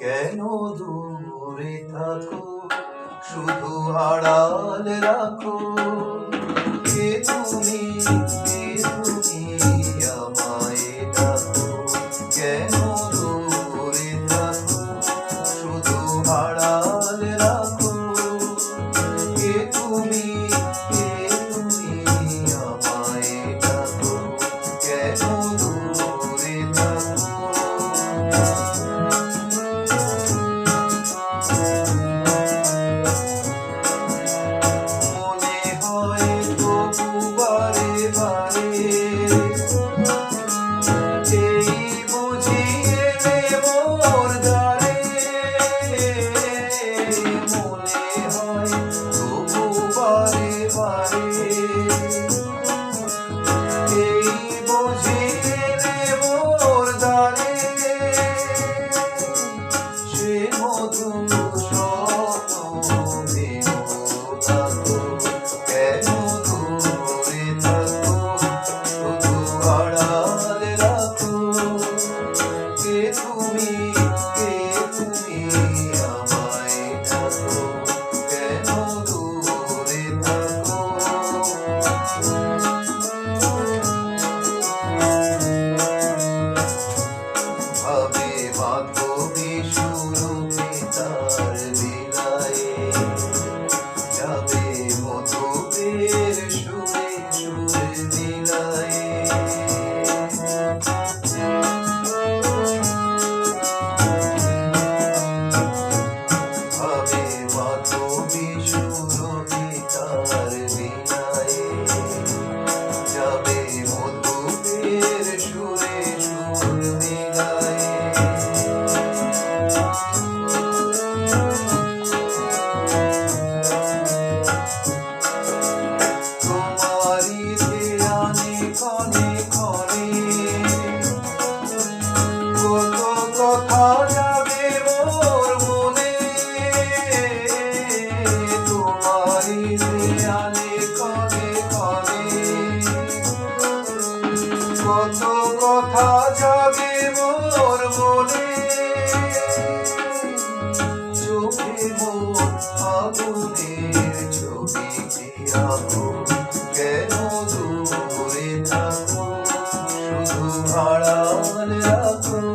কেন দূরে থাকো, শুধু আড়াল রাখো। কে তুমি, কে তুমি আমায় ডাকো, কেন দূরে থাকো, শুধু আড়াল রাখো। কে তুমি, কে তুমি আমায় ডাকো, কেন দূরে থাকো। কত কথা জাগে মোর মনে, চোখে মোর আগুনের ছবি আঁকো, কেন দূরে থাকো, শুধু আড়াল রাখো।